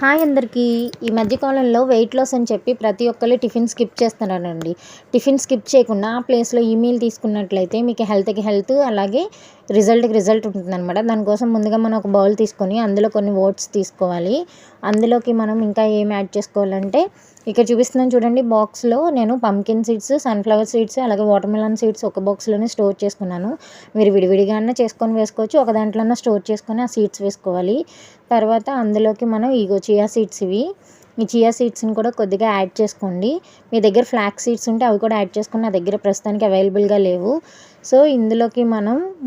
Hi అందరికీ. ఈ మధ్య కాలంలో వెయిట్ లాస్ అని చెప్పి ప్రతి ఒక్కళ్ళు టిఫిన్ స్కిప్ చేస్తున్నారండి. టిఫిన్ స్కిప్ చేయకుండా ఆ ప్లేస్‌లో ఈ మీల్ తీసుకున్నట్లయితే మీకు హెల్త్‌కి హెల్త్, అలాగే రిజల్ట్‌కి రిజల్ట్ ఉంటుందనమాట. దానికోసం ముందుగా మనం ఒక బౌల్ తీసుకొని అందులో కొన్ని ఓట్స్ తీసుకోవాలి. అందులోకి మనం ఇంకా ఏం యాడ్ చేసుకోవాలంటే ఇక్కడ చూపిస్తున్నాను చూడండి, బాక్స్‌లో నేను పంకిన్ సీడ్స్, సన్‌ఫ్లవర్ సీడ్స్, అలాగే వాటర్‌మెలన్ సీడ్స్ ఒక బాక్స్‌లోనే స్టోర్ చేసుకున్నాను. మీరు విడివిడిగా అన్నా చేసుకొని వేసుకోవచ్చు. ఒక దాంట్లోనే స్టోర్ చేసుకొని ఆ సీడ్స్ వేసుకోవాలి. తర్వాత అందులోకి మనం చియా సీడ్స్ ఈ చియా సీడ్స్ని కూడా కొద్దిగా యాడ్ చేసుకోండి. మీ దగ్గర ఫ్లాక్స్ సీడ్స్ ఉంటే అవి కూడా యాడ్ చేసుకొని నా దగ్గర ప్రస్తుతానికి అవైలబుల్గా లేవు. సో ఇందులోకి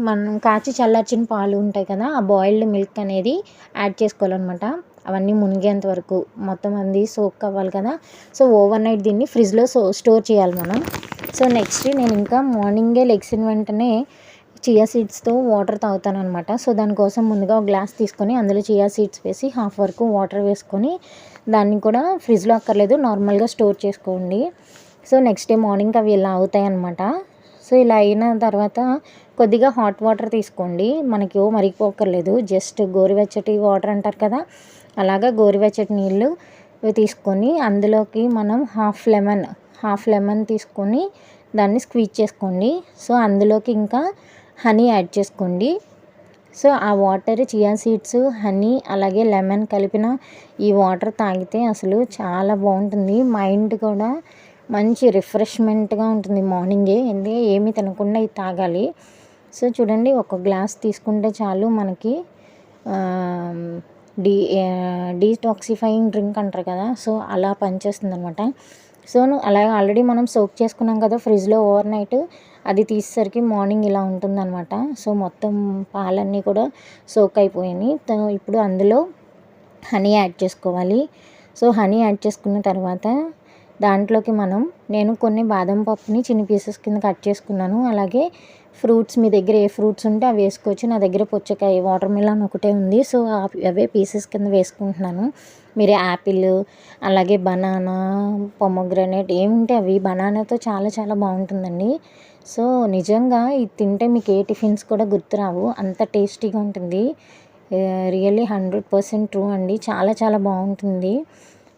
మనం కాచి చల్లార్చిన పాలు ఉంటాయి కదా, ఆ బాయిల్డ్ మిల్క్ అనేది యాడ్ చేసుకోవాలన్నమాట. అవన్నీ మునిగేంత వరకు మొత్తం అది సోక్ అవ్వాలి కదా. సో ఓవర్ నైట్ దీన్ని ఫ్రిడ్జ్లో స్టోర్ చేయాలి మనం. సో నెక్స్ట్ నేను ఇంకా మార్నింగే లెగ్సిన వెంటనే చియా సీడ్స్తో వాటర్ తాగుతాను అనమాట. సో దానికోసం ముందుగా ఒక గ్లాస్ తీసుకొని అందులో చియా సీడ్స్ వేసి హాఫ్ వరకు వాటర్ వేసుకొని దాన్ని కూడా ఫ్రిడ్జ్లో అక్కర్లేదు, నార్మల్గా స్టోర్ చేసుకోండి. సో నెక్స్ట్ డే మార్నింగ్ అవి ఇలా అవుతాయి అనమాట. సో ఇలా అయిన తర్వాత కొద్దిగా హాట్ వాటర్ తీసుకోండి. మనకి మరిగిపోక్కర్లేదు, జస్ట్ గోరువెచ్చటి వాటర్ అంటారు కదా, అలాగా గోరువెచ్చటి నీళ్ళు తీసుకొని అందులోకి మనం హాఫ్ లెమన్ తీసుకొని దాన్ని స్క్వీజ్ చేసుకోండి. సో అందులోకి ఇంకా హనీ యాడ్ చేసుకోండి. సో ఆ వాటర్, చియా సీడ్స్, హనీ అలాగే లెమన్ కలిపిన ఈ వాటర్ తాగితే అసలు చాలా బాగుంటుంది. మైండ్ కూడా మంచి రిఫ్రెష్మెంట్గా ఉంటుంది మార్నింగే. ఎందుకంటే ఏమీ తినకుండా ఇది తాగాలి. సో చూడండి, ఒక గ్లాస్ తీసుకుంటే చాలు మనకి డీటాక్సిఫైయింగ్ డ్రింక్ అంటారు కదా, సో అలా పనిచేస్తుంది అనమాట. సో అలాగే ఆల్రెడీ మనం సోక్ చేసుకున్నాం కదా ఫ్రిడ్జ్లో ఓవర్ నైట్, అది తీసేసరికి మార్నింగ్ ఇలా ఉంటుందన్నమాట. సో మొత్తం పాలన్నీ కూడా సోక్ అయిపోయాయి. ఇప్పుడు అందులో హనీ యాడ్ చేసుకోవాలి. సో హనీ యాడ్ చేసుకున్న తర్వాత దాంట్లోకి నేను కొన్ని బాదం పప్పుని చిన్న పీసెస్ కింద కట్ చేసుకున్నాను. అలాగే ఫ్రూట్స్, మీ దగ్గర ఏ ఫ్రూట్స్ ఉంటే అవి వేసుకోవచ్చు. నా దగ్గర పుచ్చకాయ, వాటర్మెలన్ ఒకటే ఉంది. సో అవే పీసెస్ కింద వేసుకుంటున్నాను. మీరు యాపిల్, అలాగే బనానా, పొమోగ్రానేట్ ఏముంటే అవి. బనానాతో చాలా చాలా బాగుంటుందండి. సో నిజంగా ఇది తింటే మీకు ఏ టిఫిన్స్ కూడా గుర్తురావు, అంత టేస్టీగా ఉంటుంది. రియల్లీ 100% ట్రూ అండి. చాలా చాలా బాగుంటుంది.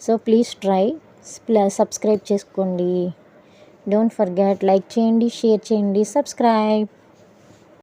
సో ప్లీజ్ ట్రై, సబ్స్క్రైబ్ చేసుకోండి. డోంట్ ఫర్గెట్, లైక్ చేయండి, షేర్ చేయండి, సబ్స్క్రైబ్.